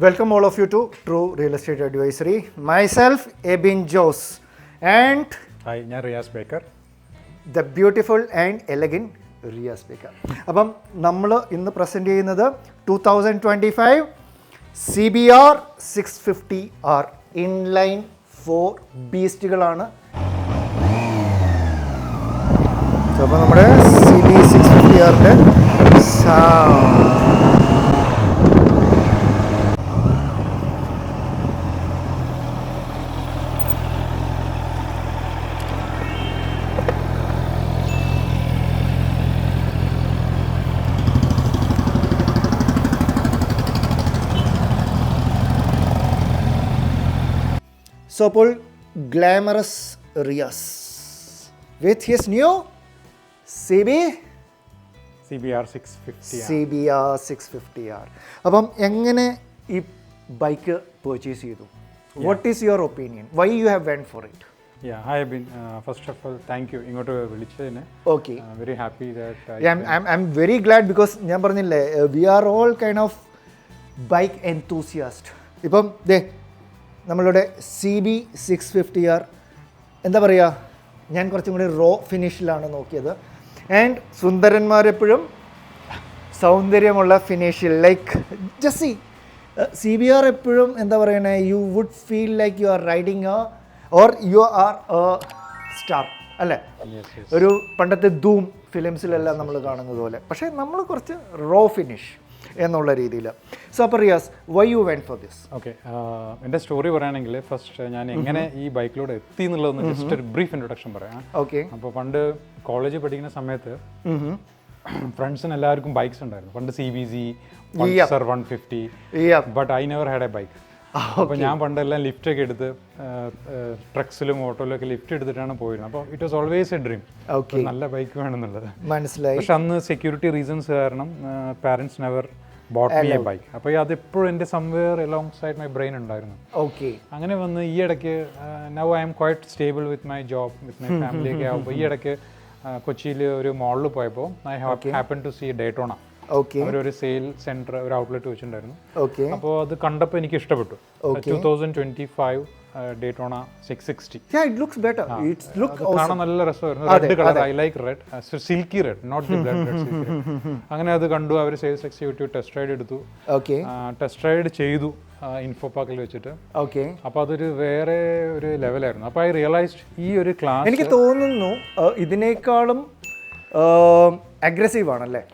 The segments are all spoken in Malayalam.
Welcome all of you to True Real Estate Advisory. Myself, Ebin Jose, and Hi, ഞാൻ Riyas Baker. the beautiful and elegant Riyas Baker. അപ്പം നമ്മൾ ഇന്ന് പ്രസൻറ്റ് ചെയ്യുന്നത് 2025 CBR 650R ഇൻലൈൻ 4 ബീസ്റ്റുകളാണ്. അപ്പോൾ നമ്മുടെ CB 650Rൻ്റെ sound So, Paul, glamorous Rias with his new CBR 650. CBR 650R. അപ്പം എങ്ങനെ ഈ ബൈക്ക് പർച്ചേസ് ചെയ്തു? What is your opinion? Why you have went for it? Yeah, hi Bin. First of all, thank you. ഇങ്ങോട്ട് വിളിച്ചതിന് Okay. very happy that I'm very glad because ഞാൻ പറഞ്ഞില്ലേ we are all kind of bike enthusiast. ഇപ്പം ദേ നമ്മളുടെ CB 650R എന്താ പറയുക, ഞാൻ കുറച്ചും കൂടി റോ ഫിനിഷിലാണ് നോക്കിയത്. ആൻഡ് സുന്ദരന്മാരെപ്പോഴും സൗന്ദര്യമുള്ള ഫിനിഷിൽ ലൈക്ക് ജസ്റ്റ് CBR എപ്പോഴും എന്താ പറയണേ, you would feel like you are riding or you are star അല്ലേ? ഒരു പണ്ടത്തെ ധൂം ഫിലിംസിലെല്ലാം നമ്മൾ കാണുന്നത് പോലെ. പക്ഷേ നമ്മൾ കുറച്ച് റോ ഫിനിഷ് എന്നുള്ള രീതിയിൽ. സോ അപ്പോൾ Riyaz, why you went for this? Okay, എൻ്റെ സ്റ്റോറി പറയുകയാണെങ്കിൽ ഫസ്റ്റ് ഞാൻ എങ്ങനെ ഈ ബൈക്കിലൂടെ എത്തി എന്നുള്ളതെന്ന് ജസ്റ്റ് ഒരു ബ്രീഫ് ഇൻട്രൊഡക്ഷൻ പറയാം. ഓക്കെ. അപ്പോൾ പണ്ട് കോളേജിൽ പഠിക്കുന്ന സമയത്ത് ഫ്രണ്ട്സിന് എല്ലാവർക്കും ബൈക്സ് ഉണ്ടായിരുന്നു. പണ്ട് CBZ, Pulsar 150, but I never had A bike. അപ്പോൾ ഞാൻ പണ്ടെല്ലാം ലിഫ്റ്റൊക്കെ എടുത്ത് ട്രക്സിലും ഓട്ടോയിലും ഒക്കെ ലിഫ്റ്റ് എടുത്തിട്ടാണ് പോയിരുന്നത്. അപ്പോൾ it was always a dream, നല്ല ബൈക്ക് വേണമെന്നുള്ളത്. മനസ്സിലായി. പക്ഷെ അന്ന് സെക്യൂരിറ്റി റീസൺസ് കാരണം parents never bought me a bike. അപ്പോൾ അതെപ്പോഴും എൻ്റെ somewhere alongside my brain ഉണ്ടായിരുന്നു. ഓക്കെ. അങ്ങനെ വന്ന് ഈ ഇടയ്ക്ക് now I'm quite stable with my job, with my family ഒക്കെ ആകുമ്പോൾ ഈ ഇടയ്ക്ക് കൊച്ചിയിൽ ഒരു മോളിൽ പോയപ്പോൾ I happen to see Daytona. അവരൊരു സെയിൽ സെന്റർ, ഒരു ഔട്ട്ലെറ്റ് വെച്ചിട്ടുണ്ടായിരുന്നു. അപ്പോൾ അത് കണ്ടപ്പോൾ എനിക്ക് ഇഷ്ടപ്പെട്ടു. 2025 ഡേറ്റോണ 660. കാണാൻ നല്ല രസമായിരുന്നു. Red colour, I like red, silky red, not the blood red. അങ്ങനെ അത് കണ്ടു. അവർ സെയിൽസ് എക്സിക്യൂട്ടീവ് ടെസ്റ്റ് റൈഡ് എടുത്തു. ടെസ്റ്റ് റൈഡ് ചെയ്തു ഇൻഫോ പാർക്കിൽ വെച്ചിട്ട്. അപ്പോൾ അതൊരു വേറെ ഒരു ലെവലായിരുന്നു. അപ്പോൾ ഐ റിയലൈസ്ഡ് ഈ ഒരു ക്ലാസ് എനിക്ക് തോന്നുന്നു ഇതിനേക്കാളും അഗ്രസീവ് ആണല്ലേ?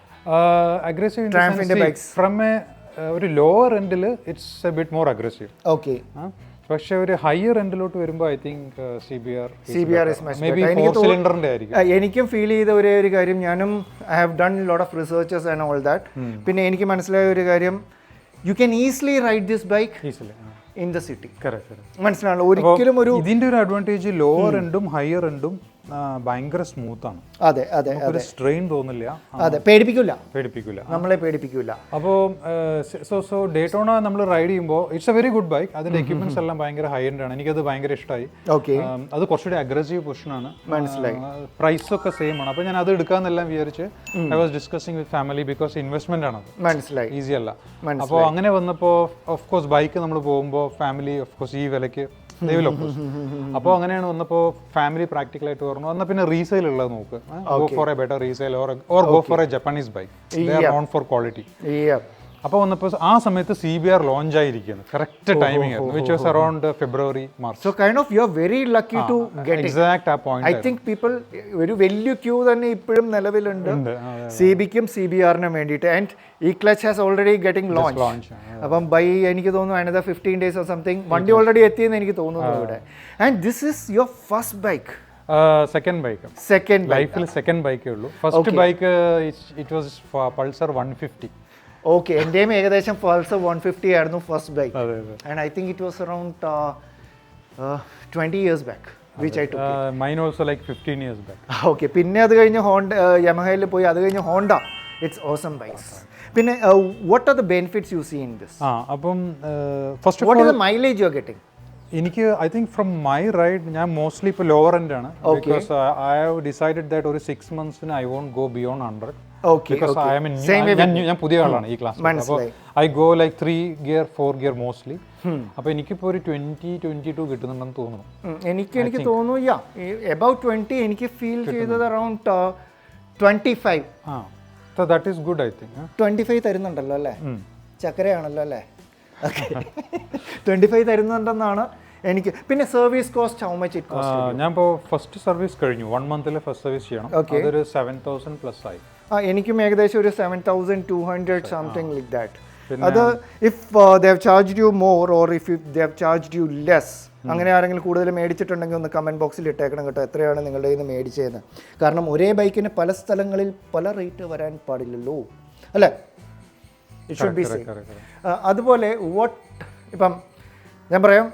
ഫ്രം ഒരു ലോവർ എൻഡിൽ it's A bit more aggressive. Okay. പക്ഷെ ഒരു ഹയർ എൻഡിലോട്ട് വരുമ്പോൾ I think CBR may be 4 സിലിണ്ടറിന്റെ ആയിരിക്കും. എനിക്കും ഫീൽ ചെയ്ത ഒരേ ഒരു കാര്യം, ഞാനും I have done lot of researches and all that. പിന്നെ എനിക്ക് മനസ്സിലായ ഒരു കാര്യം, you can easily ride this bike in the city. മനസ്സിലാണല്ലോ, ഒരിക്കലും ഒരു ഇതിന്റെ ഒരു അഡ്വാൻറ്റേജ് ലോവർ എൻഡും ഹയർ എൻഡും ഭയങ്കര സ്മൂത്ത് ആണ്. അതെ അതെ അതെ, സ്ട്രെയിൻ തോന്നില്ല. അതെ, പേടിപ്പിക്കില്ല, നമ്മളെ പേടിപ്പിക്കില്ല. അപ്പോൾ സോ ഡേറ്റോണ നമ്മൾ റൈഡ് ചെയ്യുമ്പോൾ it's A very good bike. അതിന്റെ എക്യുപ്മെന്റ്സ് എല്ലാം ഭയങ്കര ഹൈ എൻഡ് ആണ്. എനിക്കത് ഭയങ്കര ഇഷ്ടമായി. ഓക്കെ. അത് കുറച്ചുകൂടി അഗ്രസീവ് പൊസിഷനാണ്. മനസ്സിലായി. പ്രൈസ് ഒക്കെ സെയിം ആണ്. അപ്പോൾ ഞാൻ അത് എടുക്കാന്നെല്ലാം വിചാരിച്ച് I was discussing with family because investment ആണ്. മനസ്സിലായി. ഈസി അല്ല. അപ്പോൾ അങ്ങനെ വന്നപ്പോൾ ഓഫ് കോഴ്സ് ബൈക്ക് നമ്മൾ പോകുമ്പോൾ ഫാമിലി ഓഫ് കോഴ്സ് ഈ വിലയ്ക്ക് അപ്പോൾ അങ്ങനെയാണ് വന്നപ്പോൾ ഫാമിലി പ്രാക്ടിക്കൽ ആയിട്ട് പറഞ്ഞു, എന്നാൽ പിന്നെ റീസെയിൽ ഉള്ളത് നോക്ക്, go for a better resale or go for a Japanese bike, they are known for quality. അപ്പോൾ വന്നപ്പോൾ ആ സമയത്ത് CBR ലോഞ്ച് ആയിരിക്കുന്നു. കറക്റ്റ് ടൈമിംഗ് ആയിരുന്നു, which was around February March. So kind of you are very lucky to get exact ആ പോയിന്റ്. ഐ തിങ്ക് പീപ്പിൾ ഒരു വലിയ ക്യൂ തന്നെ ഇപ്പോഴും നിലവിലുണ്ട് CBക്കും CBRനും വേണ്ടിയിട്ട്. ആൻഡ് ഈ clutch has already getting launch. അപ്പം ബൈ എനിക്ക് തോന്നുന്നു അതിനകത്ത് 15 days ഓർ സംതിങ് വണ്ടി ഓൾറെഡി എത്തിയെന്ന് എനിക്ക് തോന്നുന്നു ഇവിടെ. And this is your first bike? Second bike. ലൈഫിൽ സെക്കൻഡ് ബൈക്കേ ഉള്ളൂ. First bike it was Pulsar 150. Okay. എൻ്റെയും ഏകദേശം Pulsar 150 ആയിരുന്നു first bike. And I think it was around 20 years back which I took it. Mine also like 15 years back. Okay. പിന്നെ അത് കഴിഞ്ഞ് യമഹയിൽ പോയി, അത് കഴിഞ്ഞ് ഹോണ്ട. It's awesome bikes. പിന്നെ what are the benefits you see in this? അപ്പം first what is the mileage you are getting? എനിക്ക് I think from my ride ഞാൻ മോസ്റ്റ്ലി ഇപ്പോൾ ലോവർ എൻഡ് ആണ്. Because I have decided that ഒരു 6 months I won't go beyond 100. Okay, because okay. I am in Same way ഞാൻ പുതിയ ആളാണ് ഈ ക്ലാസ്സിൽ. അപ്പോൾ I go like 3 gear 4 gear mostly. അപ്പോൾ എനിക്കിപ്പോൾ ഒരു 20-22 കിട്ടുന്നുണ്ടെന്ന് തോന്നുന്നു. എനിക്ക് തോന്നുന്നു about 20 എനിക്ക് ഫീൽ ചെയ്തത് around 25. So that is good, I think. 25 തരുന്നുണ്ടല്ലോ അല്ലേ? ചക്കരയാണല്ലോ അല്ലേ? ഓക്കെ 25 തരുന്നുണ്ടെന്നാണ് എനിക്ക്. പിന്നെ service cost how much it cost? ഞാൻ ഇപ്പോൾ ഫസ്റ്റ് സർവീസ് കഴിഞ്ഞു, 1 മന്തിൽ ഫസ്റ്റ് സർവീസ് ചെയ്യണം. അതൊരു 7,000 പ്ലസ് ആയി. എനിക്കും ഏകദേശം ഒരു 7,200 സംതിങ് ലൈക്ക് ദാറ്റ്. അത് if they have charged you more or if they have charged U less, അങ്ങനെ ആരെങ്കിലും കൂടുതൽ മേടിച്ചിട്ടുണ്ടെങ്കിൽ ഒന്ന് കമൻറ്റ് ബോക്സിൽ ഇട്ടേക്കണം കേട്ടോ, എത്രയാണ് നിങ്ങളുടെ കയ്യിൽ നിന്ന് മേടിച്ചതെന്ന്. കാരണം ഒരേ ബൈക്കിന് പല സ്ഥലങ്ങളിൽ പല റേറ്റ് വരാൻ പാടില്ലല്ലോ അല്ലേ? It should be same. അതുപോലെ ഇപ്പം ഞാൻ പറയാം,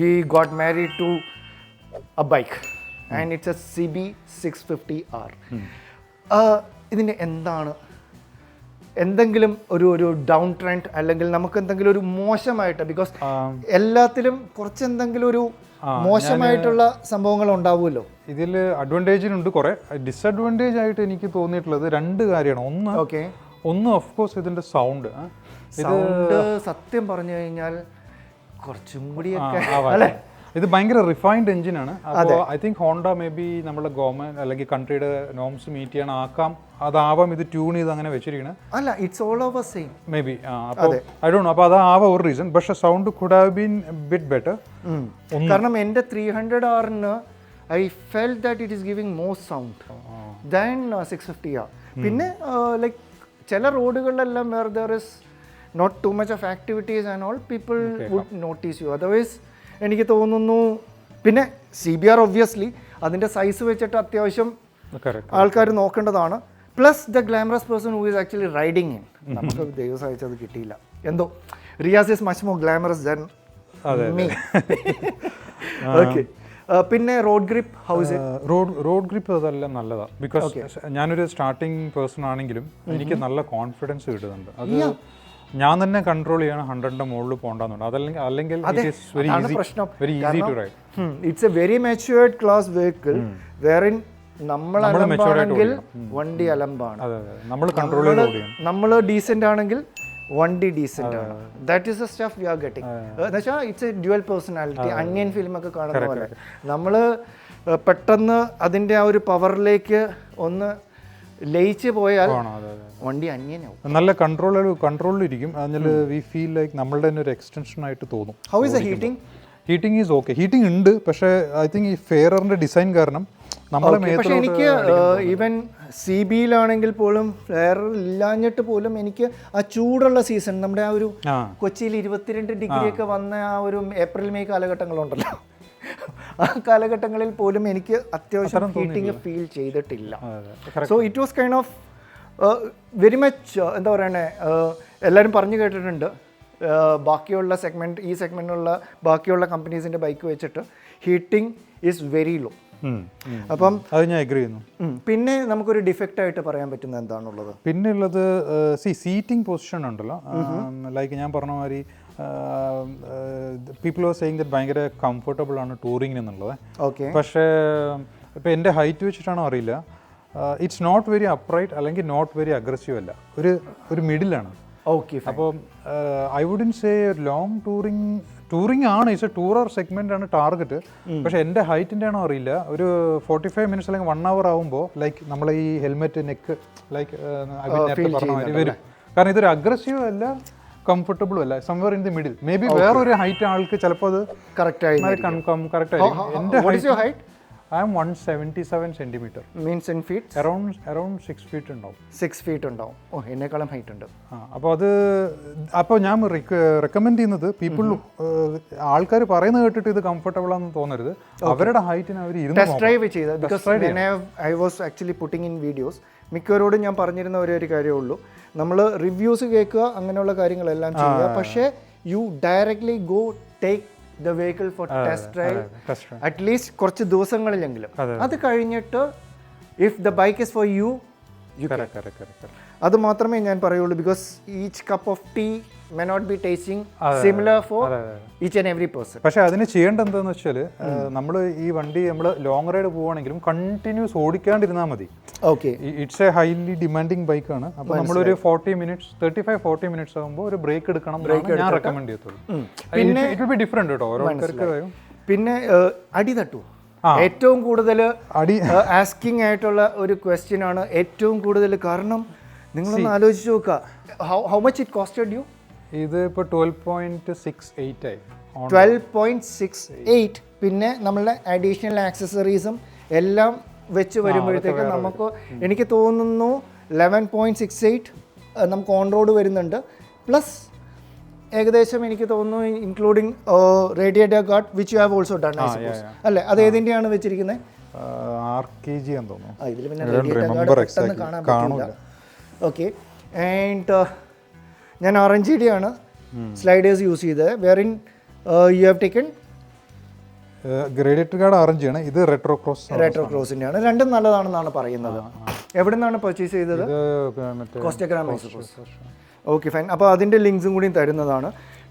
we got married to a bike and it's a CB 650R. ഇതിൻ്റെ എന്താണ് എന്തെങ്കിലും ഒരു ഡൗൺ ട്രെൻഡ് അല്ലെങ്കിൽ നമുക്ക് എന്തെങ്കിലും ഒരു മോശമായിട്ട്, ബിക്കോസ് എല്ലാത്തിലും കുറച്ച് എന്തെങ്കിലും ഒരു മോശമായിട്ടുള്ള സംഭവങ്ങൾ ഉണ്ടാവുമല്ലോ. ഇതിൽ അഡ്വാൻറ്റേജിനുണ്ട് കുറേ. ഡിസഡ്വാൻറ്റേജ് ആയിട്ട് എനിക്ക് തോന്നിയിട്ടുള്ളത് 2 കാര്യമാണ്. ഒന്ന് ഓഫ് കോഴ്സ് ഇതിൻ്റെ സൗണ്ട് സത്യം പറഞ്ഞു കഴിഞ്ഞാൽ കുറച്ചും കൂടിയൊക്കെ അല്ലേ, ഇത് ഭയങ്കര റിഫൈൻഡ് എഞ്ചിനാണ്. അപ്പോൾ I think Honda may be നമ്മുടെ ഗവൺമെന്റ് അല്ലെങ്കിൽ കൺട്രിയുടെ നോംസ് മീറ്റ് ചെയ്യാൻ അതാവാം ഇത് ട്യൂൺ ചെയ്ത് അങ്ങനെ വെച്ചിരിക്കുന്നത്. അല്ല, it's all over same may be. അപ്പോൾ ഐ ഡോണ്ട് നോ, അപ്പോൾ അതാവാം ഒരു റീസൺ. പക്ഷേ sound could have been bit better. കാരണം എൻ്റെ 300R I felt that it is giving more sound than 650R. പിന്നെ ലൈക്ക് ചില റോഡുകളിലെല്ലാം where there is not too much of activities and all people would notice you. Otherwise എനിക്ക് തോന്നുന്നു. പിന്നെ CBR ഒബ്വിയസ്ലി അതിൻ്റെ സൈസ് വെച്ചിട്ട് അത്യാവശ്യം ആൾക്കാർ നോക്കേണ്ടതാണ്. Plus the glamorous person who is actually riding in. നമുക്ക് ദൈവം സഹായിച്ചത് കിട്ടിയില്ല. എന്തോ Riyas is much more glamorous than me. Okay. പിന്നെ road grip how's road grip അതെല്ലാം നല്ലതാണ്. ബിക്കോസ് ഞാനൊരു സ്റ്റാർട്ടിങ് പേഴ്സൺ ആണെങ്കിലും എനിക്ക് നല്ല കോൺഫിഡൻസ് കിട്ടുന്നുണ്ട്. അത് ഞാൻ തന്നെ കൺട്രോൾ ചെയ്യണം 100ന്റെ മുകളിൽ പോകണ്ടെന്നുണ്ട്. അല്ലെങ്കിൽ it's A very matured class vehicle വേറിൻ നമ്മൾ അലമ്പാണെങ്കിൽ വണ്ടി അലമ്പാണ്, നമ്മൾ ഡീസെന്റ് ആണെങ്കിൽ വണ്ടി ഡീസെന്റ് ആണ്. That is a stuff we are getting. എന്നുവെച്ചാൽ it's a dual personality. Anniyan ഫിലിമൊക്കെ കാണുന്ന പോലെ നമ്മൾ പെട്ടെന്ന് അതിൻ്റെ ആ ഒരു പവറിലേക്ക് ഒന്ന് ലയിച്ച് പോയാൽ വണ്ടി അന്യനാവും. നല്ല കൺട്രോളിലിരിക്കും. അതിൽ വി ഫീൽ ലൈക്ക് നമ്മളുടെ തന്നെ ഒരു എക്സ്റ്റൻഷൻ ആയിട്ട് തോന്നും. How is the heating? Heating is okay. Heating ഉണ്ട്, പക്ഷേ ഐ തിങ്ക് ഈ ഫെയറിന്റെ ഡിസൈൻ കാരണം പക്ഷെ എനിക്ക് ഈവൻ CBയിലാണെങ്കിൽ പോലും ഫെയർ ഇല്ലാഞ്ഞിട്ട് പോലും എനിക്ക് ആ ചൂടുള്ള സീസൺ, നമ്മുടെ ആ ഒരു കൊച്ചിയിൽ 22 ഡിഗ്രി ഒക്കെ വന്ന ആ ഒരു ഏപ്രിൽ മെയ് കാലഘട്ടങ്ങളുണ്ടല്ലോ, ആ കാലഘട്ടങ്ങളിൽ പോലും എനിക്ക് അത്യാവശ്യം ഹീറ്റിംഗ് ഫീൽ ചെയ്തിട്ടില്ല. So it was kind of very much എന്താ പറയണേ, എല്ലാവരും പറഞ്ഞു കേട്ടിട്ടുണ്ട് ബാക്കിയുള്ള ഈ സെഗ്മെൻറ്റിലുള്ള ബാക്കിയുള്ള കമ്പനീസിൻ്റെ ബൈക്ക് വെച്ചിട്ട് ഹീറ്റിംഗ് ഈസ് വെരി ലോ. അപ്പം അത് ഞാൻ അഗ്രി ചെയ്യുന്നു. പിന്നെ നമുക്കൊരു ഡിഫക്റ്റ് ആയിട്ട് പറയാൻ പറ്റുന്ന എന്താണുള്ളത്? പിന്നെ ഉള്ളത് സീറ്റിംഗ് പൊസിഷൻ ഉണ്ടല്ലോ. ലൈക്ക് ഞാൻ പറഞ്ഞ മാതിരി പീപ്പിൾ ആർ സെയിങ് ദാറ്റ് ഭയങ്കര കംഫർട്ടബിൾ ആണ് ടൂറിങ്ങിന് എന്നുള്ളത്. പക്ഷേ ഇപ്പം എൻ്റെ ഹൈറ്റ് വെച്ചിട്ടാണോ അറിയില്ല, ഇറ്റ്സ് നോട്ട് വെരി അപ്രൈറ്റ് അല്ലെങ്കിൽ നോട്ട് വെരി അഗ്രസീവ് അല്ല, ഒരു മിഡിലാണ്. അപ്പോൾ I wouldn't say long touring ആണ്, ഇറ്റ്സ് എ ടൂറർ സെഗ്മെന്റ് ആണ് ടാർഗറ്റ്. പക്ഷെ എൻ്റെ ഹൈറ്റിൻ്റെ ആണോ അറിയില്ല, ഒരു 45 മിനിറ്റ്സ് അല്ലെങ്കിൽ 1 hour ആകുമ്പോൾ ലൈക്ക് നമ്മളെ ഈ ഹെൽമെറ്റ് നെക്ക് ലൈക്ക് നേരത്തെ പറഞ്ഞ മാതിരി വരും. കാരണം ഇതൊരു അഗ്രസീവ് അല്ല, കംഫർട്ടബിളും അല്ല, somewhere in the middle. May be വേറൊരു ഹൈറ്റ് ആൾക്ക് ചിലപ്പോൾ അത് കറക്റ്റ് ആയിരിക്കും. എൻ്റെ height I am 177 centimeter. Means in feet? Around 6 feet ഉണ്ടാവും. 6 feet ഉണ്ടാവും. ഓ, എന്നെക്കാളും ഹൈറ്റ് ഉണ്ട്. അപ്പോൾ ഞാൻ റെക്കമെൻഡ് ചെയ്യുന്നത് ആൾക്കാർ പറയുന്നത് കേട്ടിട്ട് ഇത് കംഫർട്ടബിൾ ആണെന്ന് തോന്നരുത്. അവരുടെ ഹൈറ്റിന് അവർ ടെസ്റ്റ് ഡ്രൈവ് ചെയ്ത്, because I was actually putting in videos. മിക്കവരോടും ഞാൻ പറഞ്ഞിരുന്ന ഒരു കാര്യമേ ഉള്ളൂ, നമ്മൾ റിവ്യൂസ് കേൾക്കുക, അങ്ങനെയുള്ള കാര്യങ്ങളെല്ലാം ചെയ്യുക. പക്ഷേ you directly go take the vehicle for test drive at least കുറച്ച് ദിവസങ്ങളിലെങ്കിലും. അത് കഴിഞ്ഞിട്ട് if the bike is for you അത് മാത്രമേ ഞാൻ പറയുള്ളൂ. Because each cup of tea may not be tasting similar for each and every person. പക്ഷേ അതിന് ചെയ്യേണ്ടത് എന്താണെന്ന് വെച്ചാൽ, നമ്മൾ ഈ വണ്ടി നമ്മൾ ലോങ് റൈഡ് പോവുകയാണെങ്കിലും കണ്ടിന്യൂസ് ഓടിക്കാണ്ടിരുന്നാൽ മതി. Okay. It's A highly demanding ബൈക്കാണ്. അപ്പോൾ നമ്മളൊരു 35-40 മിനിറ്റ്സ് ആകുമ്പോൾ ഒരു ബ്രേക്ക് എടുക്കണം ഞാൻ റെക്കമെൻഡ് ചെയ്യത്തുള്ളൂ. പിന്നെ ഇറ്റ് വിൽ ബി ഡിഫറെന്റ് കേട്ടോ ഓരോരുത്തർക്ക്. പിന്നെ അടി തട്ടു ഏറ്റവും കൂടുതൽ ആസ്കിങ് ആയിട്ടുള്ള ഒരു ക്വസ്റ്റ്യൻ ആണ് ഏറ്റവും കൂടുതൽ. കാരണം നിങ്ങളൊന്ന് ആലോചിച്ച് നോക്കുക, how much it costed you? ഇത് ഇപ്പോൾ 12.68 ആയി. 12.68. പിന്നെ നമ്മളുടെ അഡീഷണൽ ആക്സസറീസും എല്ലാം വെച്ച് വരുമ്പോഴത്തേക്ക് നമുക്ക് എനിക്ക് തോന്നുന്നു 11.68 നമുക്ക് ഓൺ റോഡ് വരുന്നുണ്ട്. പ്ലസ് ഏകദേശം എനിക്ക് തോന്നുന്നു including radiator guard which you have also done അല്ലേ? അത് ഏതിൻ്റെയാണ് വെച്ചിരിക്കുന്നത്? RKG എന്ന് തോന്നുന്നു. ഇതിൽ പിന്നെ റേഡിയേറ്റർ ഗാർഡ് പെട്ടെന്ന് കാണാൻ പറ്റില്ല. ഓക്കെ. ആൻഡ് ഞാൻ RNGD ആണ് സ്ലൈഡേഴ്സ് യൂസ് ചെയ്തത്. Wherein you have taken radiator guard RNG ആണ്. ഇത് റെട്രോ ക്രോസിൻ്റെ ആണ്. രണ്ടും നല്ലതാണെന്നാണ് പറയുന്നത്. എവിടെ നിന്നാണ് പർച്ചേസ് ചെയ്തത്? കോസ്റ്റഗ്രാം. Okay fine. അപ്പോൾ അതിൻ്റെ ലിങ്ക്സും കൂടി തരുന്നതാണ്.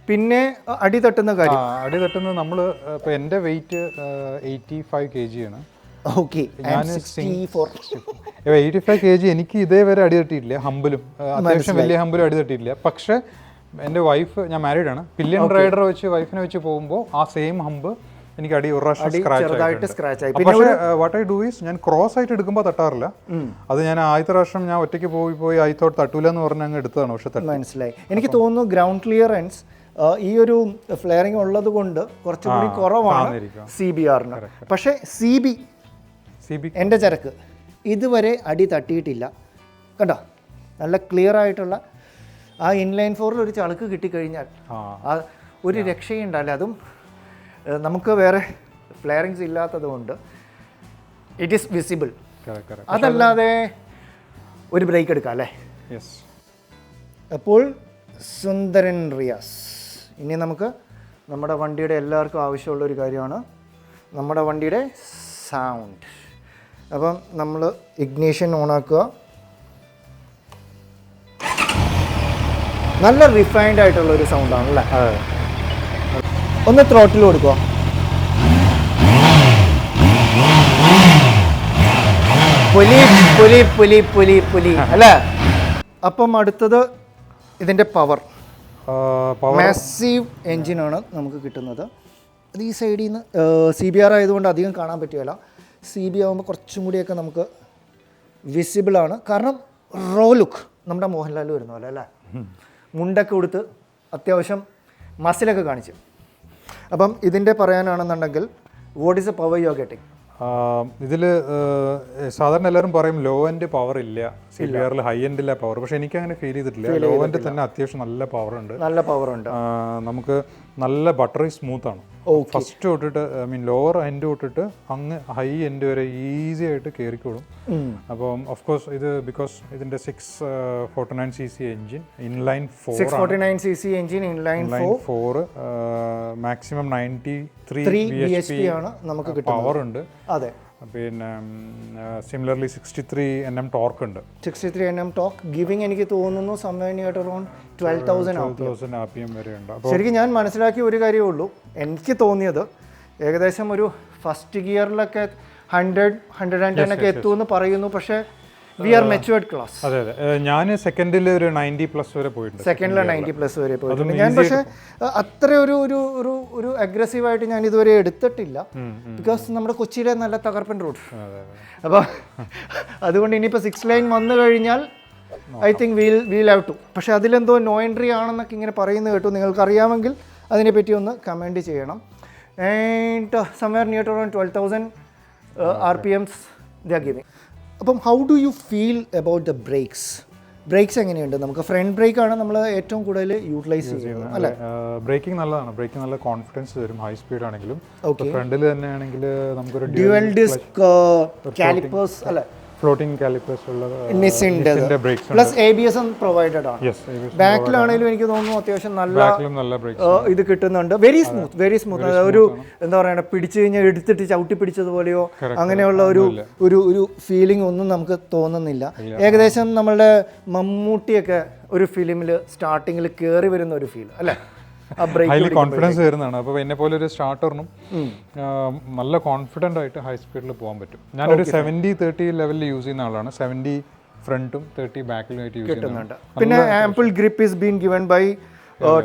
പിന്നെ അടി തട്ടുന്ന കാര്യം, അടി തട്ടുന്നത് നമ്മൾ ഇപ്പോൾ എൻ്റെ വെയിറ്റ് 85 kg ആണ്. ഓക്കെ. 85 kg. എനിക്ക് ഇതേവരെ അടി തട്ടിയിട്ടില്ല. ഹമ്പിലും അത്യാവശ്യം വലിയ ഹമ്പിലും അടി തട്ടിയില്ല. പക്ഷേ എൻ്റെ വൈഫ്, ഞാൻ മാരീഡ് ആണ്, പില്ലിയൻ റൈഡർ വെച്ച് വൈഫിനെ വെച്ച് പോകുമ്പോൾ ആ സെയിം ഹമ്പ് എനിക്ക് അടി ഒരു പ്രാവശ്യം സ്ക്രാച്ച് ആയി. പക്ഷേ വാട്ട് ഐ ഡു ഈസ് ഞാൻ ക്രോസ് ആയിട്ട് എടുക്കുമ്പോൾ തട്ടാറില്ല. അത് ഞാൻ ആദ്യത്തെ പ്രാവശ്യം ഞാൻ ഒറ്റയ്ക്ക് പോയി ഐ തോട്ട് തട്ടൂല എന്ന് പറഞ്ഞ് അങ്ങ് എടുത്തതാണ്. പക്ഷെ മനസ്സിലായി. എനിക്ക് തോന്നുന്നു ഗ്രൗണ്ട് ക്ലിയറൻസ് ഈ ഒരു ഫ്ലെയറിംഗ് ഉള്ളത് കൊണ്ട് കുറച്ചുകൂടി കുറവാണ് CBRന്. പക്ഷേ CB എൻ്റെ ചരക്ക് ഇതുവരെ അടി തട്ടിയിട്ടില്ല കണ്ടോ. നല്ല ക്ലിയർ ആയിട്ടുള്ള ആ ഇൻലൈൻ ഫോറിൽ ഒരു ചളുക്ക് കിട്ടിക്കഴിഞ്ഞാൽ ആ ഒരു രക്ഷയുണ്ടല്ലേ. അതും നമുക്ക് വേറെ ഫ്ലെയറിങ്സ് ഇല്ലാത്തത് കൊണ്ട് ഇറ്റ് ഈസ് വിസിബിൾ. അതല്ലാതെ ഒരു ബ്രേക്ക് എടുക്കാം അല്ലേ? അപ്പോൾ സുന്ദരൻ റിയാസ്, ഇനി നമുക്ക് നമ്മുടെ വണ്ടിയുടെ എല്ലാവർക്കും ആവശ്യമുള്ളൊരു കാര്യമാണ് നമ്മുടെ വണ്ടിയുടെ സൗണ്ട്. അപ്പം നമ്മൾ ഇഗ്നീഷൻ ഓണാക്കുക. നല്ല റിഫൈൻഡ് ആയിട്ടുള്ളൊരു സൗണ്ടാണല്ലേ. ഒന്ന് ത്രോട്ടിൽ കൊടുക്കുക. പുലി പുലി പുലി പുലി പുലി അല്ലേ. അപ്പം അടുത്തത് ഇതിൻ്റെ പവർ. മാസീവ് എൻജിനാണ് നമുക്ക് കിട്ടുന്നത്. അത് ഈ സൈഡിൽ നിന്ന് CBR ആയതുകൊണ്ട് അധികം കാണാൻ പറ്റുകയില്ല. CB ആകുമ്പോൾ കുറച്ചും കൂടിയൊക്കെ നമുക്ക് വിസിബിളാണ്. കാരണം റോ ലുക്ക് നമ്മുടെ മോഹൻലാൽ വരുന്ന പോലെ അല്ലേ. മുണ്ടൊക്കെ കൊടുത്ത് അത്യാവശ്യം മസിലൊക്കെ കാണിച്ചു. അപ്പം ഇതിൻ്റെ പറയാനാണെന്നുണ്ടെങ്കിൽ what is a power you are getting? ഇതിൽ സാധാരണ എല്ലാവരും പറയും ലോ എൻഡ് പവർ ഇല്ല, CBRൽ ഹൈ എൻഡില്ല പവർ. പക്ഷെ എനിക്ക് അങ്ങനെ ഫീൽ ചെയ്തിട്ടില്ല. ലോ എൻഡ് തന്നെ അത്യാവശ്യം നല്ല പവർ ഉണ്ട്. നമുക്ക് നല്ല ബട്ടറി സ്മൂത്ത് ആണ്. ഫസ്റ്റ് തൊട്ടിട്ട് ലോവർ എൻഡ് തൊട്ടിട്ട് അങ്ങ് ഹൈ എൻഡ് വരെ ഈസി ആയിട്ട് കയറിക്കോളും. അപ്പം ഓഫ് കോഴ്സ് ഇത് ബിക്കോസ് ഇതിന്റെ 649cc engine inline 4 maximum 93 bhp ആണ് നമുക്ക് കിട്ടുന്നത്. പവർ ഉണ്ട്. അതെ. പിന്നെ സിമിലർലി 63 Nm ടോർക്ക് ഉണ്ട്. 63 Nm ടോർക്ക് ഗിവിംഗ് എനിക്ക് തോന്നുന്നു സംവേനിയായിട്ട് അറൗണ്ട് 12,000 RPM വരെ ഉണ്ട്. ശരിക്കും ഞാൻ മനസ്സിലാക്കിയ ഒരു കാര്യമേ ഉള്ളൂ. എനിക്ക് തോന്നിയത് ഏകദേശം ഒരു ഫസ്റ്റ് ഗിയറിലൊക്കെ 100-110 ഒക്കെ എത്തുമെന്ന് പറയുന്നു. പക്ഷേ വി ആർ മെച്ചുവേർഡ് ക്ലാസ്. അതെ അതെ. ഞാൻ സെക്കൻഡിൽ ഒരു 90+ വരെ പോയിട്ടുണ്ട്. സെക്കൻഡിൽ 90+ വരെ പോയിട്ടുണ്ട് ഞാൻ. പക്ഷേ അത്ര ഒരു അഗ്രസീവായിട്ട് ഞാൻ ഇതുവരെ എടുത്തിട്ടില്ല. ബിക്കോസ് നമ്മുടെ കൊച്ചിയിലെ നല്ല തകർപ്പൻ റോഡ്. അപ്പോൾ അതുകൊണ്ട് ഇനിയിപ്പോൾ 6 ലൈൻ വന്നു കഴിഞ്ഞാൽ I think we'll have to. പക്ഷേ അതിലെന്തോ നോ എൻട്രി ആണെന്നൊക്കെ ഇങ്ങനെ പറയുന്നത് കേട്ടു. നിങ്ങൾക്കറിയാമെങ്കിൽ അതിനെപ്പറ്റി ഒന്ന് കമൻറ്റ് ചെയ്യണം. And somewhere near to around 12,000 RPMs they are giving. അപ്പം how do you feel about the brakes എങ്ങനെയുണ്ട്? നമുക്ക് ഫ്രണ്ട് ബ്രേക്കാണ് നമ്മൾ ഏറ്റവും കൂടുതൽ യൂട്ടിലൈസ് ചെയ്യുന്നത് അല്ലേ? ബ്രേക്കിംഗ് നല്ലതാണ്. ബ്രേക്കിംഗ് നല്ല കോൺഫിഡൻസ് തരും. ഹൈ സ്പീഡ് ആണെങ്കിലും ഫ്രണ്ടിൽ തന്നെ ആണെങ്കിൽ നമുക്കൊരു ഡ്യുവൽ ഡിസ്ക് കാലിപ്പേഴ്സ് അല്ലേ, ഫ്ലോട്ടിംഗ് കാലിപ്പേഴ്സ് ഉള്ള പ്ലസ് ABS പ്രൊവൈഡഡ് ആണ്. ബാക്കിലാണെങ്കിലും എനിക്ക് തോന്നുന്നു അത്യാവശ്യം നല്ല ഇത് കിട്ടുന്നുണ്ട്. Very smooth. ഒരു എന്താ പറയുക, പിടിച്ചു കഴിഞ്ഞാൽ എടുത്തിട്ട് ചവിട്ടി പിടിച്ചതുപോലെയോ അങ്ങനെയുള്ള ഒരു ഫീലിംഗ് ഒന്നും നമുക്ക് തോന്നുന്നില്ല. ഏകദേശം നമ്മളുടെ മമ്മൂട്ടിയൊക്കെ ഒരു ഫിലിമിൽ സ്റ്റാർട്ടിങ്ങിൽ കയറി വരുന്ന ഒരു ഫീൽ അല്ലേ. ഹൈലി കോൺഫിഡൻസ് വരുന്നതാണ്. അപ്പോൾ എന്നെ പോലെ ഒരു സ്റ്റാർട്ടറിനും നല്ല കോൺഫിഡൻ്റ് ആയിട്ട് ഹൈ സ്പീഡിൽ പോകാൻ പറ്റും. ഞാനൊരു 70-30 ലെവലിൽ യൂസ് ചെയ്യുന്ന ആളാണ്. 70 ഫ്രണ്ടും 30 ബാക്കിലുമായിട്ട് യൂസ് ചെയ്യുന്നുണ്ട്. പിന്നെ ample grip is been given by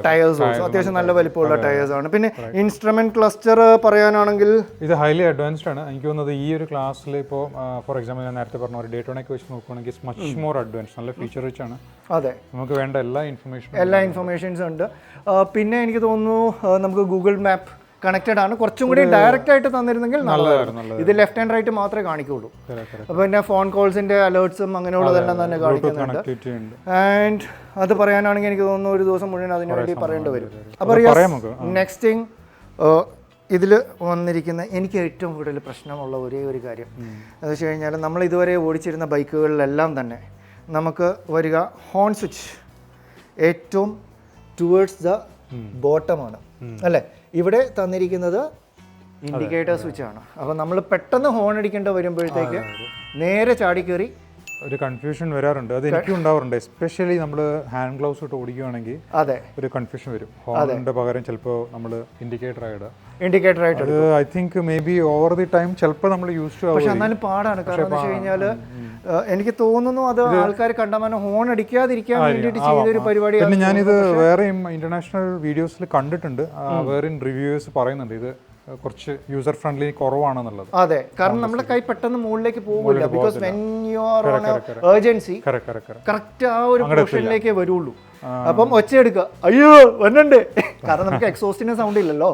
tyres also. അത്യാവശ്യം നല്ല വലിപ്പമുള്ള ടയേഴ്സ് ആണ്. പിന്നെ ഇൻസ്ട്രുമെന്റ് ക്ലസ്റ്റർ പറയാനാണെങ്കിൽ ഇത് ഹൈലി അഡ്വാൻസ്ഡ് ആണ്. എനിക്ക് തോന്നുന്നത് ഈ ഒരു ക്ലാസ്സിൽ ഇപ്പോൾ ഫോർ എക്സാമ്പിൾ ഞാൻ നേരത്തെ പറഞ്ഞ ഒരു ഡേറ്റോണൊക്കെ വെച്ച് നോക്കുകയാണെങ്കിൽ മച്ച് മോർ അഡ്വാൻസ്, നല്ല ഫീച്ചർ റിച്ച് ആണ്. അതെ, നമുക്ക് വേണ്ട എല്ലാ ഇൻഫർമേഷൻസും ഉണ്ട്. പിന്നെ എനിക്ക് തോന്നുന്നു നമുക്ക് ഗൂഗിൾ മാപ്പ് കണക്റ്റഡ് ആണ്. കുറച്ചും കൂടി ഡയറക്റ്റ് ആയിട്ട് തന്നിരുന്നെങ്കിൽ നല്ലതായിരുന്നു. ഇത് ലെഫ്റ്റ് ആൻഡ് റൈറ്റ് മാത്രമേ കാണിക്കുള്ളൂ. അപ്പോൾ പിന്നെ ഫോൺ കോൾസിന്റെ അലേർട്സും അങ്ങനെയുള്ളതെല്ലാം തന്നെ കാണിക്കുന്നുണ്ട്. ആൻഡ് അത് പറയാനാണെങ്കിൽ എനിക്ക് തോന്നുന്നു ഒരു ദിവസം മുഴുവൻ അതിനു വേണ്ടി പറയേണ്ടി വരും. അപ്പോൾ നെക്സ്റ്റ് തിങ്, ഇതിൽ വന്നിരിക്കുന്ന എനിക്ക് ഏറ്റവും കൂടുതൽ പ്രശ്നമുള്ള ഒരേ ഒരു കാര്യം എന്ന് വെച്ച് കഴിഞ്ഞാൽ നമ്മൾ ഇതുവരെ ഓടിച്ചിരുന്ന ബൈക്കുകളിലെല്ലാം തന്നെ നമുക്ക് വരിക ഹോൺ സ്വിച്ച് ഏറ്റവും ടുവേർഡ്സ് ദ ബോട്ടമാണ് അല്ലേ. ഇവിടെ തന്നിരിക്കുന്നത് ഇൻഡിക്കേറ്റർ സ്വിച്ച് ആണ്. അപ്പോൾ നമ്മൾ പെട്ടെന്ന് ഹോൺ അടിക്കേണ്ട വരുമ്പോഴത്തേക്ക് നേരെ ചാടിക്കേറി ഒരു കൺഫ്യൂഷൻ വരാറുണ്ട്. അത് എനിക്കും ഉണ്ടാവാറുണ്ട്. എസ്പെഷ്യലി നമ്മൾ ഹാൻഡ് ഗ്ലൗസ് ഇട്ട് ഓടിക്കുകയാണെങ്കിൽ അതെ ഒരു കൺഫ്യൂഷൻ വരും. ഹോണിന്റെ പകരം ചിലപ്പോൾ നമ്മൾ ഇൻഡിക്കേറ്റർ ആയിട്ട് I think may be over the time ചിലപ്പോൾ നമ്മൾ യൂസ് ടു. പക്ഷെ എന്നാലും പാടാണ്. കാരണം എന്ന് വെച്ച് കഴിഞ്ഞാൽ എനിക്ക് തോന്നുന്നു അത് ആൾക്കാർ കണ്ടമാനം ഹോൺ അടിക്കാതിരിക്കാൻ വേണ്ടിയിട്ട് ചെയ്തൊരു പരിപാടി. പിന്നെ ഞാനിത് വേറെയും ഇന്റർനാഷണൽ വീഡിയോസിൽ കണ്ടിട്ടുണ്ട്. വേറെയും റിവ്യൂവേഴ്സ് പറയുന്നുണ്ട് ഇത് കുറച്ച് യൂസർ ഫ്രണ്ട്ലി കുറവാണെന്നുള്ളത്. അതെ, കാരണം നമ്മുടെ കൈ പെട്ടെന്ന് മുകളിലേക്ക് പോകില്ല. Because when you are on urgency correct ആ ഒരു പൊസിഷനിലേക്കേ വരുള്ളൂ. അപ്പം ഒച്ചയെടുക്കുക, അയ്യോ വന്നുണ്ട്, കാരണം നമുക്ക് എക്സോസ്റ്റിന് സൗണ്ട് ഇല്ലല്ലോ.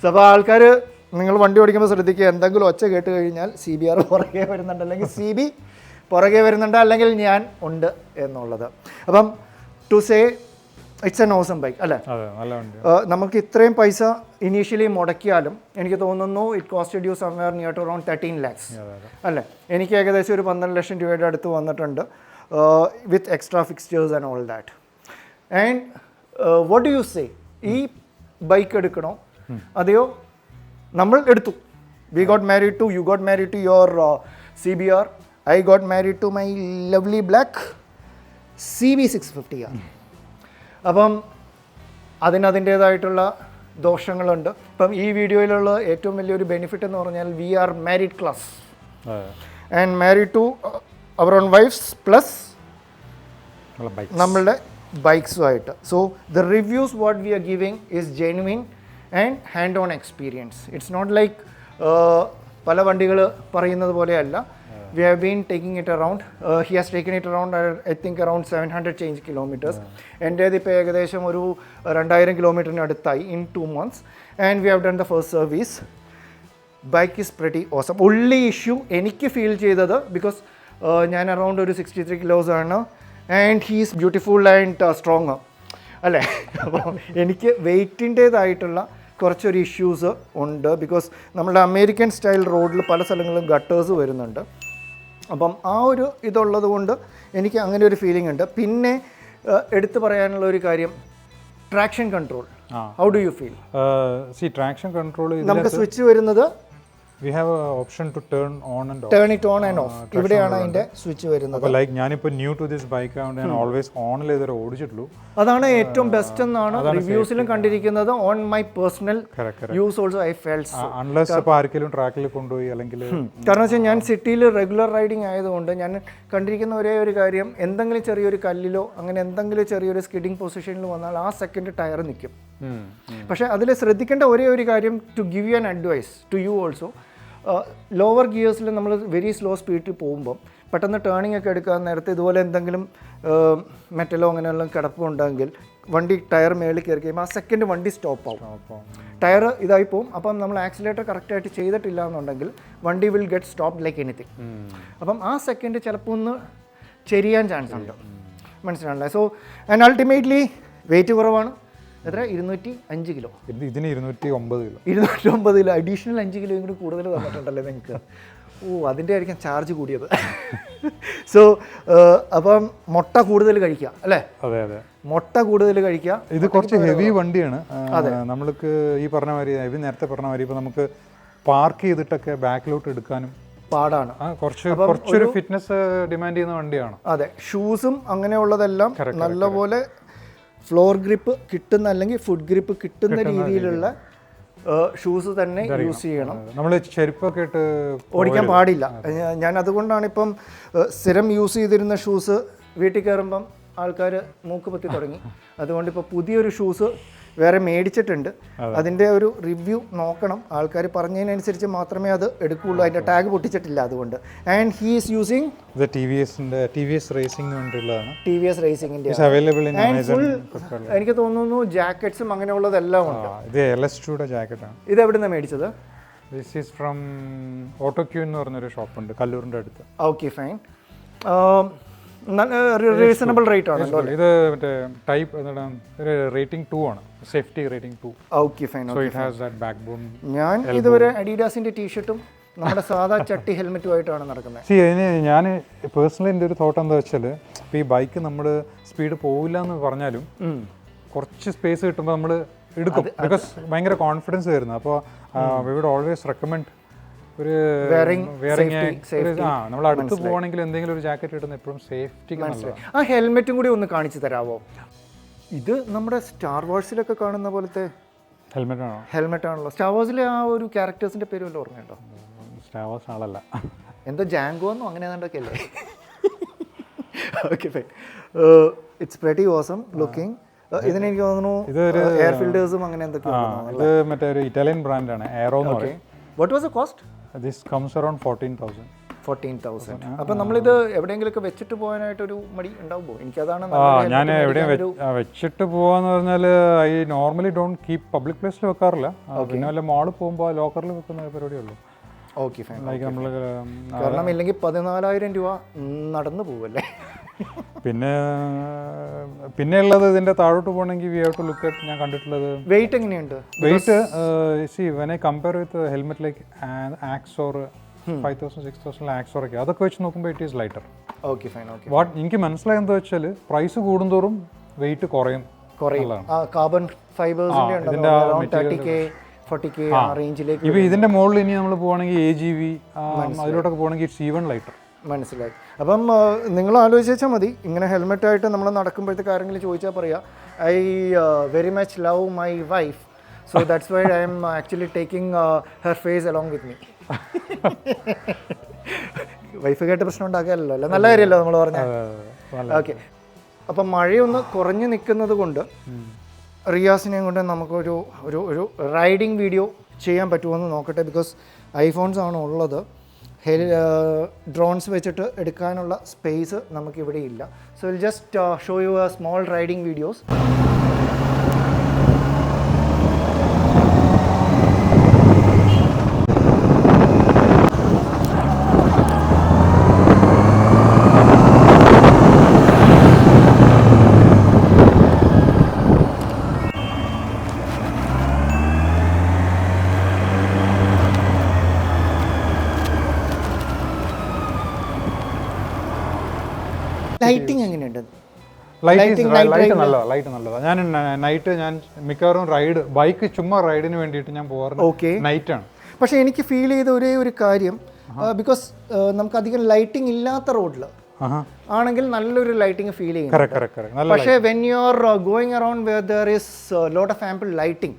അപ്പോൾ ആൾക്കാർ നിങ്ങൾ വണ്ടി ഓടിക്കുമ്പോൾ ശ്രദ്ധിക്കുക, എന്തെങ്കിലും ഒച്ച കേട്ട് കഴിഞ്ഞാൽ CBR പുറകെ വരുന്നുണ്ട്, അല്ലെങ്കിൽ CB പുറകെ വരുന്നുണ്ട്, അല്ലെങ്കിൽ ഞാൻ ഉണ്ട് എന്നുള്ളത്. അപ്പം to say it's an awesome bike അല്ലേ. നമുക്ക് ഇത്രയും പൈസ ഇനീഷ്യലി മുടക്കിയാലും എനിക്ക് തോന്നുന്നു it costed you somewhere near to around 13 lakhs അല്ലേ. എനിക്ക് ഏകദേശം ഒരു 12 ലക്ഷം രൂപയുടെ അടുത്ത് വന്നിട്ടുണ്ട് with extra fixtures and all that. And what do you say, ഈ ബൈക്ക് എടുക്കണോ അതെയോ നമ്മൾ എടുത്തു? We got married to, you got married to your CBR, I got married to my lovely black CB650R. അപ്പം അതിൻ്റേതായിട്ടുള്ള ദോഷങ്ങളുണ്ട്. ഇപ്പം ഈ വീഡിയോയിലുള്ള ഏറ്റവും വലിയൊരു ബെനിഫിറ്റ് എന്ന് പറഞ്ഞാൽ we are married class and married to our own wives plus നമ്മളുടെ ബൈക്സുമായിട്ട്. So the reviews what we are giving is genuine and hand on experience. It's not like പല വണ്ടികൾ പറയുന്നത് പോലെയല്ല. We have been taking it around, he has taken it around I think around 700 change kilometers. എൻ്റേത് ഇപ്പോൾ ഏകദേശം ഒരു 2000 കിലോമീറ്ററിന് അടുത്തായി in 2 months, and we have done the first service. Bike is pretty awesome. only issue എനിക്ക് ഫീൽ ചെയ്തത് ബിക്കോസ് ഞാൻ അറൗണ്ട് ഒരു 63 kilos ആണ് and he is beautiful and strong അല്ലേ. അപ്പോൾ എനിക്ക് വെയ്റ്റിൻ്റേതായിട്ടുള്ള കുറച്ചൊരു ഇഷ്യൂസ് ഉണ്ട്. ബിക്കോസ് നമ്മുടെ അമേരിക്കൻ സ്റ്റൈൽ റോഡിൽ പല സ്ഥലങ്ങളിലും ഗട്ടേഴ്സ് വരുന്നുണ്ട്. അപ്പം ആ ഒരു ഇതുള്ളത് കൊണ്ട് എനിക്ക് അങ്ങനെ ഒരു ഫീലിംഗ് ഉണ്ട്. പിന്നെ എടുത്തു പറയാനുള്ള ഒരു കാര്യം, traction control. How do you feel? Traction control നമുക്ക് സ്വിച്ച് വരുന്നത് we have an option to turn on and off. Turn it on and off. ഇവിടെയാണ് അതിന്റെ സ്വിച്ച് വരുന്നത്. അപ്പോൾ ലൈക്ക് ഞാനിപ്പോൾ ന്യൂ ടു ദിസ് ബൈക്ക് ആയതുകൊണ്ട് ഞാൻ ഓൾവേസ് ഓണിൽ ഇതുവരെ ഓടിച്ചിട്ടുള്ളൂ. അതാണ് ഏറ്റവും ബെസ്റ്റ് എന്നാണ് റിവ്യൂസിലും കണ്ടിരിക്കുന്നത്. On my personal use also I felt so. Unless ഇപ്പോൾ ആർക്കെങ്കിലും ട്രാക്കിൽ കൊണ്ടുപോയി അല്ലെങ്കിൽ കാരണം വെച്ചാൽ ഞാൻ സിറ്റിയിൽ റെഗുലർ റൈഡിങ് ആയതുകൊണ്ട് ഞാൻ കണ്ടിരിക്കുന്ന ഒരേ ഒരു കാര്യം, എന്തെങ്കിലും ചെറിയൊരു കല്ലിലോ അങ്ങനെ എന്തെങ്കിലും ചെറിയൊരു സ്കിഡിങ് പൊസിഷനിൽ വന്നാൽ ആ സെക്കൻഡ് ടയർ നിൽക്കും. പക്ഷേ അതിൽ ശ്രദ്ധിക്കേണ്ട ഒരേ ഒരു കാര്യം, to give you an advice to you also, lower ഗിയേഴ്സിൽ നമ്മൾ വെരി സ്ലോ സ്പീഡിൽ പോകുമ്പം പെട്ടെന്ന് ടേണിംഗ് ഒക്കെ എടുക്കാൻ നേരത്തെ ഇതുപോലെ എന്തെങ്കിലും മെറ്റലോ അങ്ങനെയുള്ള കിടപ്പുണ്ടെങ്കിൽ വണ്ടി ടയർ മേളിൽ കയറി കഴിയുമ്പോൾ ആ സെക്കൻഡ് വണ്ടി സ്റ്റോപ്പ് ആവും, ടയർ ഇതായി പോവും. അപ്പം നമ്മൾ ആക്സിലേറ്റർ കറക്റ്റായിട്ട് ചെയ്തിട്ടില്ല എന്നുണ്ടെങ്കിൽ വണ്ടി will get stop like anything. അപ്പം ആ സെക്കൻഡ് ചിലപ്പോൾ ഒന്ന് ചെരിയാൻ ചാൻസ് ഉണ്ട്, മനസ്സിലാണല്ലേ. സോ ആൻഡ് അൾട്ടിമേറ്റ്ലി വെയിറ്റ് കുറവാണ്. എത്ര? 205 കിലോ. ഇതിന് 209 കിലോ. 209 കിലോ അഡീഷണൽ 5 കിലോ കൂടി കൂടുതൽ തന്നിട്ടുണ്ടല്ലേ നിങ്ങൾക്ക്. അതിൻ്റെ ആയിരിക്കും ചാർജ് കൂടിയത്. സോ അപ്പം മുട്ട കൂടുതൽ കഴിക്കുക അല്ലേ? അതെ അതെ, മുട്ട കൂടുതൽ കഴിക്കുക. ഇത് കുറച്ച് ഹെവി വണ്ടിയാണ്. നമ്മൾക്ക് ഈ പറഞ്ഞ മാതിരി നേരത്തെ പറഞ്ഞ മാതിരി ഇപ്പോൾ നമുക്ക് പാർക്ക് ചെയ്തിട്ടൊക്കെ ബാക്കിലോട്ട് എടുക്കാനും പാടാണ്. കുറച്ചൊരു ഫിറ്റ്നസ് ഡിമാൻഡ് ചെയ്യുന്ന വണ്ടിയാണ്. അതെ, ഷൂസും അങ്ങനെയുള്ളതെല്ലാം നല്ലപോലെ ഫ്ലോർ ഗ്രിപ്പ് കിട്ടുന്ന അല്ലെങ്കിൽ ഫുഡ് ഗ്രിപ്പ് കിട്ടുന്ന രീതിയിലുള്ള ഷൂസ് തന്നെ യൂസ് ചെയ്യണം. നമ്മൾ ചെരുപ്പൊക്കെ ഇട്ട് ഓടിക്കാൻ പാടില്ല. ഞാൻ അതുകൊണ്ടാണ് ഇപ്പം സ്ഥിരം യൂസ് ചെയ്തിരുന്ന ഷൂസ് വീട്ടിൽ കയറുമ്പം ആൾക്കാർ മൂക്ക് പൊത്തി തുടങ്ങി. അതുകൊണ്ട് ഇപ്പോൾ പുതിയൊരു ഷൂസ് വേറെ മേടിച്ചിട്ടുണ്ട്. അതിൻ്റെ ഒരു റിവ്യൂ നോക്കണം. ആൾക്കാർ പറഞ്ഞതിനനുസരിച്ച് മാത്രമേ അത് എടുക്കുകയുള്ളൂ. അതിൻ്റെ ടാഗ് പൊട്ടിച്ചിട്ടില്ല അതുകൊണ്ട്. And he is using TVS റേസിംഗിന് വേണ്ടിയുള്ളതാണ്. TVS റേസിംഗിൻ്റെ എനിക്ക് തോന്നുന്നു ജാക്കറ്റ്സും അങ്ങനെയുള്ളതെല്ലാം ഉണ്ട്. ഇത് LS2യുടെ ജാക്കറ്റാണ്. ഇത് എവിടെ നിന്നാണ് മേടിച്ചത്? ദിസ് ഈസ് ഫ്രം ഓട്ടോക്യൂ എന്ന് പറഞ്ഞൊരു ഷോപ്പുണ്ട് കല്ലൂരിൻ്റെ അടുത്ത്. Okay fine. റീസണബിൾ റേറ്റ് ആണ്. ഇത് മറ്റേ ടൈപ്പ് റേറ്റിംഗ് 2 ആണ്, safety rating 2. Okay fine. So it has that backbone. ഞാൻ ഇതുവരെ അഡീഡാസിന്റെ ടീഷർട്ടും നമ്മുടെ സാധാ ചട്ടി ഹെൽമെറ്റുമായിട്ടാണ് നടക്കുന്നത്. ഞാൻ പേഴ്സണലി എൻ്റെ ഒരു തോട്ട് എന്താ വെച്ചാൽ, ഇപ്പോൾ ഈ ബൈക്ക് നമ്മൾ സ്പീഡ് പോവില്ല എന്ന് പറഞ്ഞാലും കുറച്ച് സ്പേസ് കിട്ടുമ്പോൾ നമ്മൾ എടുക്കും. ബിക്കോസ് ഭയങ്കര കോൺഫിഡൻസ് വരുന്നത്. അപ്പോൾ വി വുഡ് ഓൾവേസ് റെക്കമെൻഡ് ഒരു നമ്മൾ അടുത്ത് പോകണമെങ്കിൽ എന്തെങ്കിലും ഒരു ജാക്കറ്റ് കിട്ടുന്ന എപ്പോഴും സേഫ്റ്റി. ആ ഹെൽമെറ്റും കൂടി ഒന്ന് കാണിച്ചു തരാമോ? ഇത് നമ്മുടെ സ്റ്റാർ വാർസിലൊക്കെ കാണുന്ന പോലത്തെ ഹെൽമെറ്റ് ആണല്ലോ. സ്റ്റാർ വാർസിലെ ആ ഒരു ക്യാരക്ടേഴ്സിന്റെ പേര് വല്ല ഓർമ്മയുണ്ടോ? സ്റ്റാർ വാർസ് ആളല്ല, എന്തോ ജാങ്കോ എന്നോ അങ്ങനെ ഏതാണ്ടൊക്കെ അല്ലേ? Okay fine. It's pretty awesome looking. ഇതിന് എനിക്ക് തോന്നുന്നു എയർ ഫിൽറ്റേഴ്സും അങ്ങനെ എന്തൊക്കെയാണ്. ഇത് മറ്റേ ഒരു ഇറ്റാലിയൻ ബ്രാൻഡാണ്, എയറോ എന്ന് പറയും. What was the cost? This comes around 14,000. അപ്പം നമ്മളിത് എവിടെയെങ്കിലുമൊക്കെ വെച്ചിട്ട് പോകാനായിട്ടൊരു മടി ഉണ്ടാവുമോ? എനിക്കതാണ്. ഞാൻ എവിടെയും വെച്ചിട്ട് പോകാന്ന് പറഞ്ഞാൽ I normally don't keep public പ്ലേസിൽ വെക്കാറില്ല. പിന്നെ വല്ല മാളിൽ പോകുമ്പോൾ ലോക്കറിൽ വെക്കുന്ന പരിപാടിയുള്ളൂ. Okay fine. നമ്മൾ കാരണം ഇല്ലെങ്കിൽ 14,000 രൂപ നടന്നു പോവല്ലേ. പിന്നെ ഉള്ളത് ഇതിന്റെ താഴോട്ട് പോകണമെങ്കിൽ we have to look at. ഞാൻ കണ്ടിട്ടുള്ളത് വെയിറ്റ് എങ്ങനെയുണ്ട്? Weight when I compare with helmet like Axor 5,000 6,000 Axor ഒക്കെ, അതൊക്കെ വെച്ച് നോക്കുമ്പോൾ it is lighter. Okay fine. Okay. What എനിക്ക് മനസ്സിലായെന്ന് വെച്ചാൽ പ്രൈസ് കൂടുന്തോറും വെയിറ്റ് കുറയും. കാർബൺ ഫൈബേഴ്സിന്റെ 30K 40K റേഞ്ചിലേക്ക്. ഇപ്പൊ ഇതിന്റെ മുകളിൽ ഇനി നമ്മൾ പോവാണെങ്കിൽ AGV അതിലോട്ടൊക്കെ പോകണമെങ്കിൽ ഇറ്റ്സ് ഈവൻ ലൈറ്റർ. മനസ്സിലായി. അപ്പം നിങ്ങൾ ആലോചിച്ചാൽ മതി. ഇങ്ങനെ ഹെൽമെറ്റായിട്ട് നമ്മൾ നടക്കുമ്പോഴത്തേക്ക് ആരെങ്കിലും ചോദിച്ചാൽ പറയാം, I very much love my wife, so that's why I'm actually taking her face along with me. Wife കേട്ട് പ്രശ്നം ഉണ്ടാക്കാമല്ലോ അല്ലേ? നല്ല കാര്യമല്ലോ നമ്മൾ പറഞ്ഞാൽ. ഓക്കെ. അപ്പം മഴയൊന്ന് കുറഞ്ഞു നിൽക്കുന്നത് കൊണ്ട് റിയാസിനെയും കൊണ്ട് നമുക്കൊരു ഒരു ഒരു റൈഡിങ് വീഡിയോ ചെയ്യാൻ പറ്റുമോ നോക്കട്ടെ. ബിക്കോസ് ഐഫോൺസ് ആണ് ഉള്ളത്. ഡ്രോൺസ് വെച്ചിട്ട് എടുക്കാനുള്ള സ്പേസ് നമുക്കിവിടെ ഇല്ല. So will just show you A small riding videos. Lighting എങ്ങനെയുണ്ട്? ലൈറ്റ് നല്ലതാണ്. ഞാൻ നൈറ്റ് മിക്കവാറും ബൈക്ക് ചുമ്മാ റൈഡിന് വേണ്ടിയിട്ട് ഞാൻ പോകാറ് നൈറ്റാണ്. പക്ഷേ എനിക്ക് ഫീൽ ചെയ്ത ഒരേ ഒരു കാര്യം, ബിക്കോസ് നമുക്ക് അധികം ലൈറ്റിംഗ് ഇല്ലാത്ത റോഡിൽ ആണെങ്കിൽ നല്ലൊരു ലൈറ്റിംഗ് ഫീൽ ചെയ്യും. പക്ഷേ when you are going around wear there is lot of ample lighting,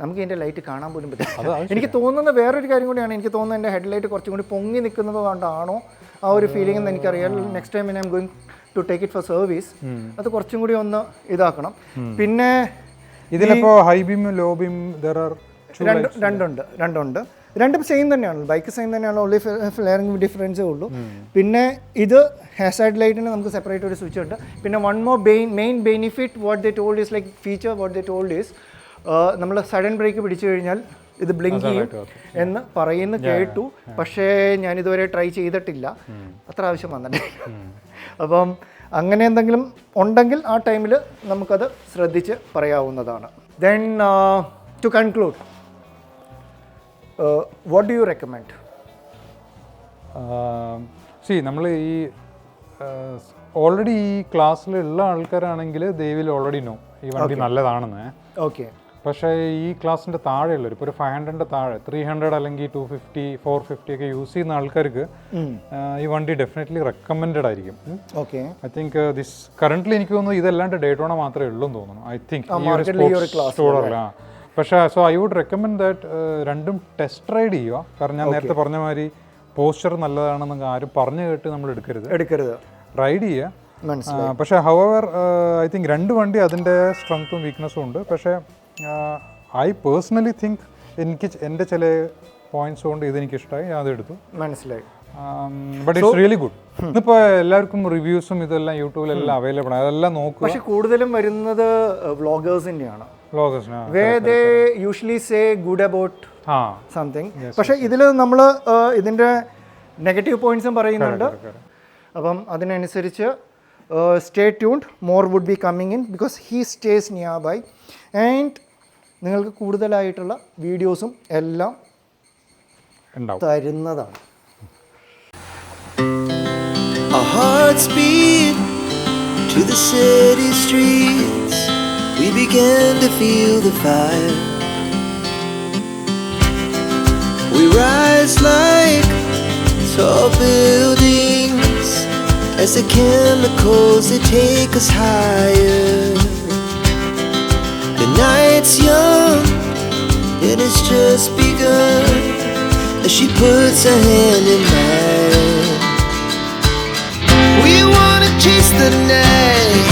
നമുക്ക് ഇതിൻ്റെ ലൈറ്റ് കാണാൻ പോലും പറ്റില്ല. എനിക്ക് തോന്നുന്ന വേറൊരു കാര്യം കൂടിയാണ്. എനിക്ക് തോന്നുന്നത് എൻ്റെ ഹെഡ്ലൈറ്റ് കുറച്ചും കൂടി പൊങ്ങി നിൽക്കുന്നത് കൊണ്ടാണോ ആ ഒരു ഫീലിംഗ് എന്ന് എനിക്കറിയാം. Next time I'm going to take it for service, അത് കുറച്ചും കൂടി ഒന്ന് ഇതാക്കണം. പിന്നെ ഇതിലിപ്പോ ഹൈ ബീം ലോ ബീം രണ്ടുണ്ട്. രണ്ടും സെയിം തന്നെയാണ്. ബൈക്ക് സെയിം തന്നെയാണ്. ഓൺലി ഫ്ലെയറിംഗ് ഡിഫറൻസേ ഉള്ളൂ. പിന്നെ ഇത് ഹാസാർഡ് ലൈറ്റിന് നമുക്ക് സെപ്പറേറ്റ് ഒരു സ്വിച്ച് ഉണ്ട്. പിന്നെ one more main benefit what they told is like feature what they told is നമ്മൾ സഡൻ ബ്രേക്ക് പിടിച്ചു കഴിഞ്ഞാൽ ഇത് ബ്ലിങ്ക് ചെയ്യും എന്ന് പറയുന്നു കേട്ടു. പക്ഷേ ഞാനിതുവരെ ട്രൈ ചെയ്തിട്ടില്ല, അത്ര ആവശ്യം വന്നിട്ടില്ല. അപ്പം അങ്ങനെ എന്തെങ്കിലും ഉണ്ടെങ്കിൽ ആ ടൈമിൽ നമുക്കത് ശ്രദ്ധിച്ച് പറയാവുന്നതാണ്. Then to conclude, what do you recommend? നമ്മൾ ഈ ഓൾറെഡി ഈ ക്ലാസ്സിലുള്ള ആൾക്കാരാണെങ്കിൽ ദേ വിൽ ഓൾറെഡി നോ ഈ വണ്ടി നല്ലതാണെന്ന്. ഓക്കെ. പക്ഷേ ഈ ക്ലാസ്സിൻ്റെ താഴെയുള്ളവർ ഇപ്പോൾ ഒരു 500 താഴെ 300 അല്ലെങ്കിൽ 250 450 ഒക്കെ യൂസ് ചെയ്യുന്ന ആൾക്കാർക്ക് ഈ വണ്ടി ഡെഫിനറ്റ്ലി റെക്കമെൻഡഡ് ആയിരിക്കും. Okay, I think this currently എനിക്ക് തോന്നുന്നു ഇതല്ലാണ്ട് ഡേറ്റോണ മാത്രമേ ഉള്ളൂ എന്ന് തോന്നുന്നു. ഐ തിങ്ക് ഈ ഒരു സ്റ്റോറല്ല. പക്ഷേ so I would recommend that രണ്ടും ടെസ്റ്റ് റൈഡ് ചെയ്യുക. കാരണം ഞാൻ നേരത്തെ പറഞ്ഞ മാതിരി പോസ്ചർ നല്ലതാണെന്ന് ആരും പറഞ്ഞു കേട്ട് നമ്മൾ എടുക്കരുത്, റൈഡ് ചെയ്യുക. പക്ഷേ ഹവർ ഐ തിങ്ക് രണ്ട് വണ്ടി അതിൻ്റെ സ്ട്രെങ്ത്തും വീക്ക്നെസ്സും ഉണ്ട്. പക്ഷേ ഐ പേഴ്സണലി തിങ്ക് എനിക്ക് എൻ്റെ ചില പോയിന്റ്സ് കൊണ്ട് ഇതെനിക്ക് ഇഷ്ടമായി, ഞാൻ അതെടുത്തു. മനസ്സിലായി. But it's really good. ഇന്നിപ്പോൾ എല്ലാവർക്കും റിവ്യൂസും ഇതെല്ലാം യൂട്യൂബിലെല്ലാം അവൈലബിൾ ആണ്, അതെല്ലാം നോക്കുക. പക്ഷെ കൂടുതലും വരുന്നത് വ്ളോഗേഴ്സിൻ്റെയാണ്. They usually say good about something. പക്ഷേ ഇതിൽ നമ്മൾ ഇതിൻ്റെ നെഗറ്റീവ് പോയിന്റ്സും പറയുന്നുണ്ട്. അപ്പം അതിനനുസരിച്ച് stay tuned, more would be coming in because he stays near by. And നിങ്ങൾക്ക് കൂടുതലായിട്ടുള്ള വീഡിയോസും എല്ലാം തരുന്നതാണ്. Our hearts beat to the city streets. We began to feel the fire. We rise like tall buildings as the chemicals they take us higher. The night's young and it's just begun as she puts her hand in mine. We wanna chase the night,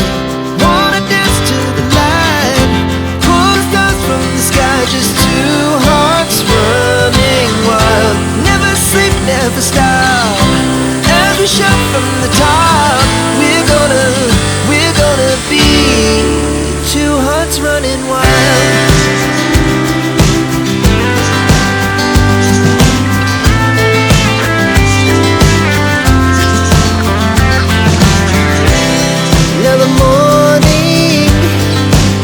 wanna dance to the light, pull the stars from the sky, just two hearts running wild. Never sleep, never stop, as we shout from the top. We're gonna be two hearts running wild. Now the morning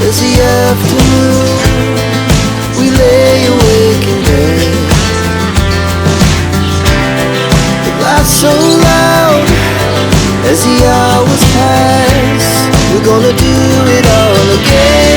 is the afternoon. We lay awake in bed. The laughs so loud as the hours pass. We're gonna do it all again.